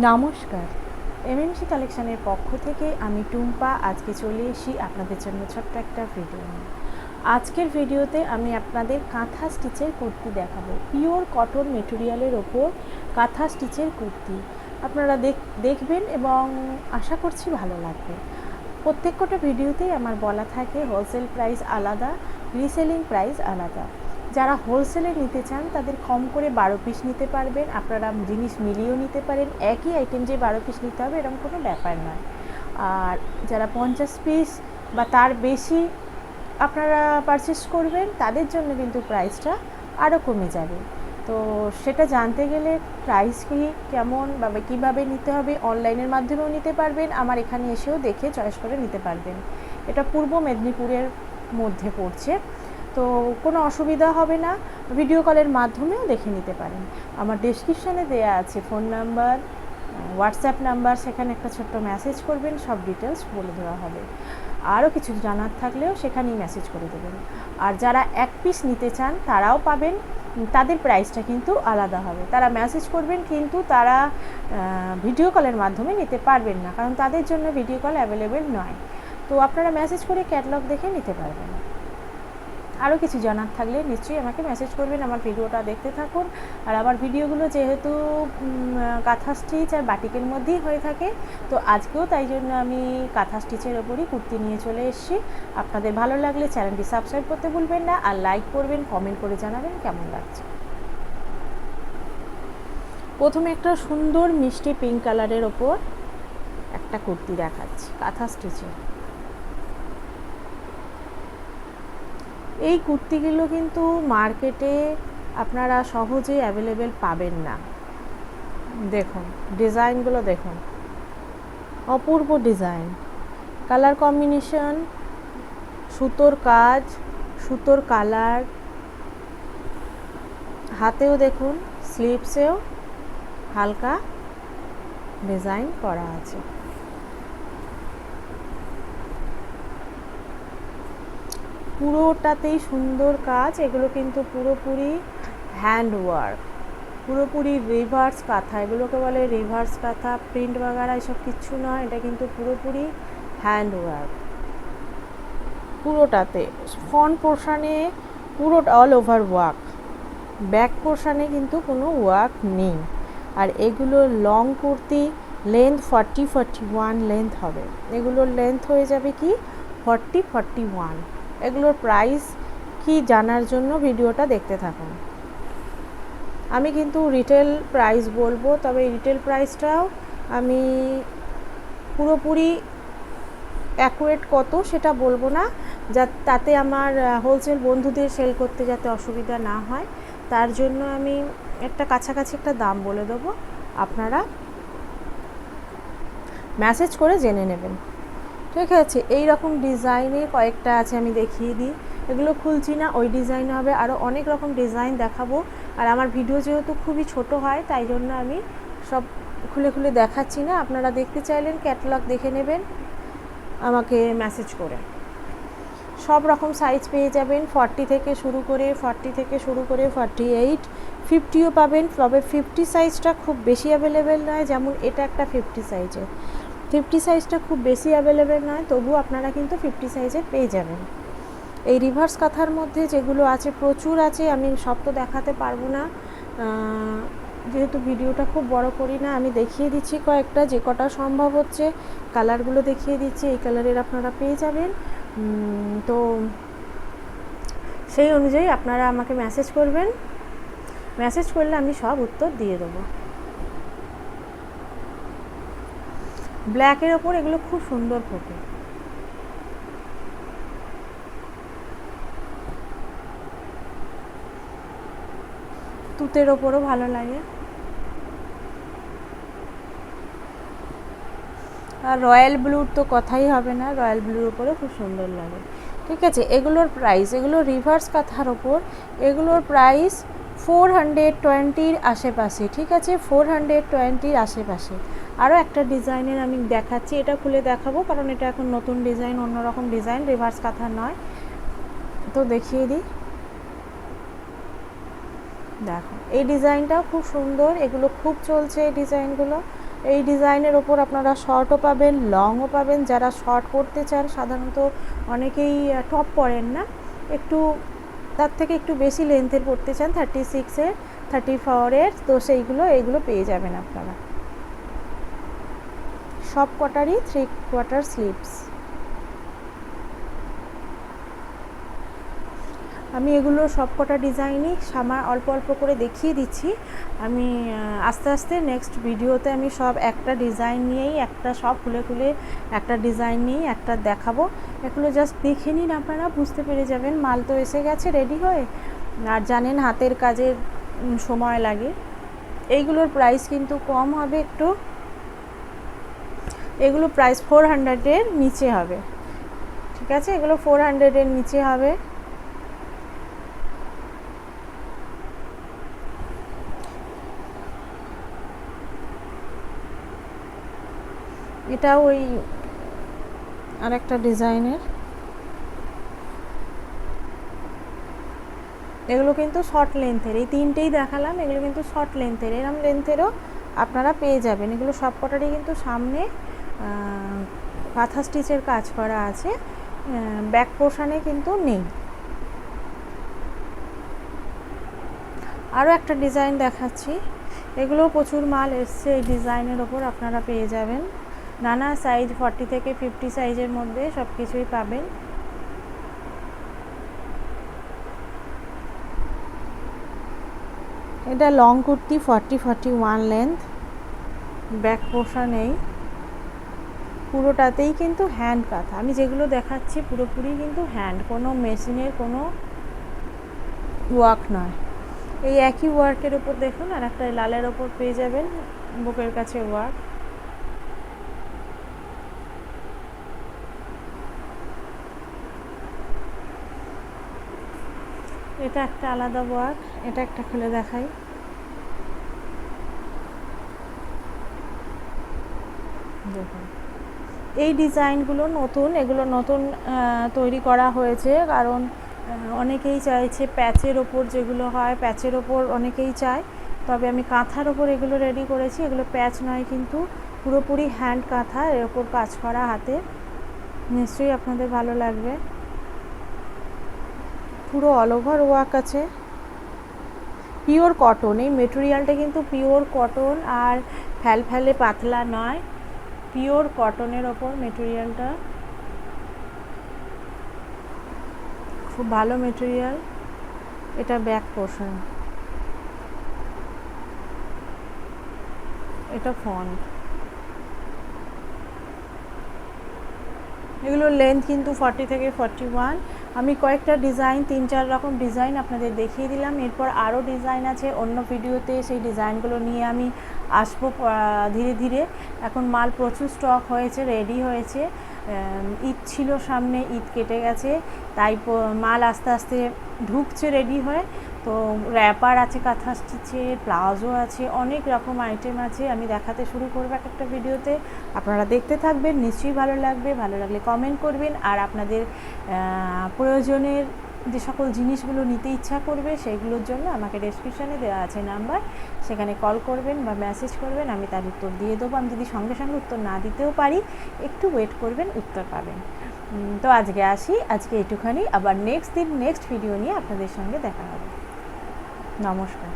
নমস্কার, এমএমসি কালেকশনের পক্ষ থেকে আমি টুম্পা আজকে চলে এসেছি আপনাদের জন্য ছোট্ট একটা ভিডিও নিয়ে। আজকের ভিডিওতে আমি আপনাদের কাঁথা স্টিচের কুর্তি দেখাবো। পিওর কটন মেটেরিয়ালের ওপর কাঁথা স্টিচের কুর্তি আপনারা দেখবেন এবং আশা করছি ভালো লাগবে। প্রত্যেকটা ভিডিওতেই আমার বলা থাকে হোলসেল প্রাইস আলাদা, রিসেলিং প্রাইস আলাদা। যারা হোলসেলে নিতে চান তাদের কম করে 12 পিস নিতে পারবেন, আপনারা জিনিস মিলিয়েও নিতে পারেন। একই আইটেম যে 12 পিস নিতে হবে এরকম কোনো ব্যাপার নয়। আর যারা 50 পিস বা তার বেশি আপনারা পারচেস করবেন তাদের জন্য কিন্তু প্রাইসটা আরও কমে যাবে। তো সেটা জানতে গেলে প্রাইস কি কেমন বা কীভাবে নিতে হবে অনলাইনের মাধ্যমেও নিতে পারবেন, আমার এখানে এসেও দেখে চয়েস করে নিতে পারবেন। এটা পূর্ব মেদিনীপুরের মধ্যে পড়ছে, তো কোনো অসুবিধা হবে না, ভিডিও কলের মাধ্যমেও দেখে নিতে পারেন। আমার ডেসক্রিপশানে দেয়া আছে ফোন নাম্বার, হোয়াটসঅ্যাপ নাম্বার, সেখানে একটা ছোট্ট মেসেজ করবেন, সব ডিটেলস বলে দেওয়া হবে। আরও কিছু জানার থাকলেও সেখানেই মেসেজ করে দেবেন। আর যারা এক পিস নিতে চান তারাও পাবেন, তাদের প্রাইসটা কিন্তু আলাদা হবে। তারা মেসেজ করবেন কিন্তু তারা ভিডিও কলের মাধ্যমে নিতে পারবেন না, কারণ তাদের জন্য ভিডিও কল অ্যাভেলেবেল নয়। তো আপনারা মেসেজ করে ক্যাটালগ দেখে নিতে পারবেন। আরও কিছু জানার থাকলে নিশ্চয়ই আমাকে মেসেজ করবেন। আমার ভিডিওটা দেখতে থাকুন। আর আমার ভিডিওগুলো যেহেতু কাঁথা স্টিচ আর বাটিকের মধ্যেই হয়ে থাকে, তো আজকেও তাই জন্য আমি কাঁথা স্টিচের ওপরই কুর্তি নিয়ে চলে এসেছি। আপনাদের ভালো লাগলে চ্যানেলটি সাবস্ক্রাইব করতে ভুলবেন না, আর লাইক করবেন, কমেন্ট করে জানাবেন কেমন লাগছে। প্রথমে একটা সুন্দর মিষ্টি পিঙ্ক কালারের ওপর একটা কুর্তি দেখাচ্ছি কাঁথা স্টিচের। এই কুর্তিগুলো কিন্তু মার্কেটে আপনারা সহজে অ্যাভেলেবেল পাবেন না। দেখুন ডিজাইনগুলো, দেখুন অপূর্ব ডিজাইন, কালার কম্বিনেশন, সুতোর কাজ, সুতোর কালার, হাতেও দেখুন স্লিভসেও হালকা ডিজাইন করা আছে। পুরোটাতেই সুন্দর কাজ, এগুলো কিন্তু পুরোপুরি হ্যান্ড ওয়ার্ক, পুরোপুরি রিভার্স কাঁথা, এগুলোকে বলে রিভার্স কাঁথা, প্রিন্ট বাগারা এসব কিচ্ছু নয়, এটা কিন্তু পুরোপুরি হ্যান্ড ওয়ার্ক। পুরোটাতে ফ্রন্ট পোর্শানে পুরো অল ওভার ওয়ার্ক, ব্যাক পোর্শানে কিন্তু কোনো ওয়ার্ক নেই। আর এগুলো লং কুর্তি, লেন্থ 40-41 লেন্থ হবে, এগুলোর লেন্থ হয়ে যাবে কি 40-41। এগুলোর প্রাইস কি জানার জন্য ভিডিওটা দেখতে থাকুন। আমি কিন্তু রিটেল প্রাইস বলবো, তবে রিটেল প্রাইসটাও আমি পুরোপুরি অ্যাকুরেট কত সেটা বলবো না, তাতে আমার হোলসেল বন্ধুদের সেল করতে যাতে অসুবিধা না হয়, তার জন্য আমি একটা কাছাকাছি একটা দাম বলে দেবো, আপনারা মেসেজ করে জেনে নেবেন, ঠিক আছে। এই রকম ডিজাইনের কয়েকটা আছে, আমি দেখিয়ে দিই। এগুলো খুলছি না, ওই ডিজাইন হবে, আরও অনেক রকম ডিজাইন দেখাবো। আর আমার ভিডিও যেহেতু খুবই ছোট হয় তাই জন্য আমি সব খুলে খুলে দেখাচ্ছি না, আপনারা দেখতে চাইলেন ক্যাটালগ দেখে নেবেন আমাকে মেসেজ করে। সব রকম সাইজ পেয়ে যাবেন, 40 থেকে শুরু করে 48, 50ও পাবেন। তবে 50 সাইজটা খুব বেশি অ্যাভেলেবেল নয়, যেমন এটা একটা 50 সাইজের, 50 সাইজটা খুব বেশি অ্যাভেলেবেল নয়, তবু আপনারা কিন্তু 50 সাইজের পেয়ে যাবেন। এই রিভার্স কাঁথার মধ্যে যেগুলো আছে প্রচুর আছে, আমি সব তো দেখাতে পারবো না, যেহেতু ভিডিওটা খুব বড় করি না। আমি দেখিয়ে দিচ্ছি কয়েকটা, যে কটা সম্ভব হচ্ছে কালারগুলো দেখিয়ে দিচ্ছি, এই কালারের আপনারা পেয়ে যাবেন। তো সেই অনুযায়ী আপনারা আমাকে মেসেজ করবেন, মেসেজ করলে আমি সব উত্তর দিয়ে দেবো। ব্ল্যাকের ওপর এগুলো খুব সুন্দর ফোটে, তুতের ওপরও ভালো লাগে। আর রয়্যাল ব্লুর তো কথাই হবে না, রয়্যাল ব্লুর ওপরেও খুব সুন্দর লাগে, ঠিক আছে। এগুলোর প্রাইস, এগুলো রিভার্স কাঁথার ওপর, এগুলোর প্রাইস 420-র আশেপাশে, ঠিক আছে, 420-র আশেপাশে। আরও একটা ডিজাইনের আমি দেখাচ্ছি, এটা খুলে দেখাবো কারণ এটা এখন নতুন ডিজাইন, অন্যরকম ডিজাইন, রিভার্স কাঁথা নয়, তো দেখিয়ে দিই। দেখো এই ডিজাইনটাও খুব সুন্দর, এগুলো খুব চলছে এই ডিজাইনগুলো, এই ডিজাইনের ওপর আপনারা শর্টও পাবেন, লংও পাবেন। যারা শর্ট পরতে চান, সাধারণত অনেকেই টপ পরেন না, একটু তার থেকে একটু বেশি লেন্থের পরতে চান, 36-এর 34-এর, তো এইগুলো পেয়ে যাবেন আপনারা। সব কটারই 3/4 স্লিভস। আমি এগুলো সব কটা ডিজাইনই অল্প অল্প করে দেখিয়ে দিচ্ছি। আমি আস্তে আস্তে নেক্সট ভিডিওতে আমি সব একটা ডিজাইন নিয়েই সব খুলে খুলে একটা ডিজাইন নিয়েই একটা দেখাবো। এগুলো জাস্ট দেখে নিন, আপনারা বুঝতে পেরে যাবেন। মাল তো এসে গেছে রেডি হয়ে, আর জানেন হাতের কাজের সময় লাগে। এইগুলোর প্রাইস কিন্তু কম হবে একটু, এগুলো প্রাইস 400-এর নিচে হবে, ঠিক আছে? এগুলো 400-এর নিচে হবে। এটা ওই আরেকটা ডিজাইনের, এগুলো কিন্তু শর্ট লেন্থের, এই তিনটেই দেখালাম, এগুলো কিন্তু শর্ট লেন্থের। এরম লেন্থেরও আপনারা পেয়ে যাবেন। এগুলো সব কটারই কিন্তু সামনে কাঁথা স্টিচের কাজ করা আছে, ব্যাক পোর্শনে কিন্তু নেই। আরও একটা ডিজাইন দেখাচ্ছি, এগুলো প্রচুর মাল এসছে এই ডিজাইনের ওপর, আপনারা পেয়ে যাবেন নানা সাইজ, 40 থেকে 50 সাইজের মধ্যে সব কিছুই পাবেন। এটা long kurti, 40-41 length, back portion এই পুরোটাতেই কিন্তু হ্যান্ড কাঁথা। আমি যেগুলো দেখাচ্ছি পুরোপুরি কিন্তু হ্যান্ড, কোনো মেশিনের কোনো ওয়ার্ক নয়। এই একই ওয়ার্কের ওপর দেখুন আর একটা লালের ওপর পেয়ে যাবেন বুকের কাছে ওয়ার্ক। এটা একটা আলাদা ওয়ার্ক, এটা একটা খুলে দেখাই। দেখুন এই ডিজাইনগুলো নতুন, এগুলো নতুন তৈরি করা হয়েছে, কারণ অনেকেই চাইছে প্যাচের ওপর, যেগুলো হয় প্যাচের ওপর অনেকেই চায়, তবে আমি কাঁথার ওপর এগুলো রেডি করেছি। এগুলো প্যাচ নয়, কিন্তু পুরোপুরি হ্যান্ড কাঁথা, এর ওপর কাজ করা হাতে, নিশ্চয়ই আপনাদের ভালো লাগবে। পুরো অল ওভার ওয়ার্ক আছে, পিওর কটন। এই মেটেরিয়ালটা কিন্তু পিওর কটন, আর ফ্যালফ্যালে পাতলা নয়, পিওর কটনের ওপর মেটেরিয়ালটা, খুব ভালো মেটেরিয়াল। এটা ব্যাক পোর্শন, এটা ফন্ট। এগুলোর লেন্থ কিন্তু 40 থেকে 41। আমি কয়েকটা ডিজাইন, 3-4 রকম ডিজাইন আপনাদের দেখিয়ে দিলাম। এরপর আরও ডিজাইন আছে অন্য ভিডিওতে, সেই ডিজাইনগুলো নিয়ে আমি আসবো ধীরে ধীরে। এখন মাল প্রচুর স্টক হয়েছে, রেডি হয়েছে। ঈদ ছিল সামনে, ঈদ কেটে গেছে, তাই মাল আস্তে আস্তে ঢুকছে রেডি হয়ে। তো র্যাপার আছে, কাঁথা স্টিচের, প্লাজো আছে, অনেক রকম আইটেম আছে। আমি দেখাতে শুরু করবো একটা ভিডিওতে, আপনারা দেখতে থাকবেন, নিশ্চয়ই ভালো লাগবে। ভালো লাগলে কমেন্ট করবেন, আর আপনাদের প্রয়োজনের যে সকল জিনিসগুলো নিতে ইচ্ছা করবে সেইগুলোর জন্য আমাকে ডেসক্রিপশানে দেওয়া আছে নাম্বার, সেখানে কল করবেন বা মেসেজ করবেন, আমি তার উত্তর দিয়ে দেবো। আমি যদি সঙ্গে সঙ্গে উত্তর না দিতেও পারি, একটু ওয়েট করবেন, উত্তর পাবেন। তো আজকে আসি, আজকে এটুখানি। আবার নেক্সট ভিডিও নিয়ে আপনাদের সঙ্গে দেখা হবে। নমস্কার।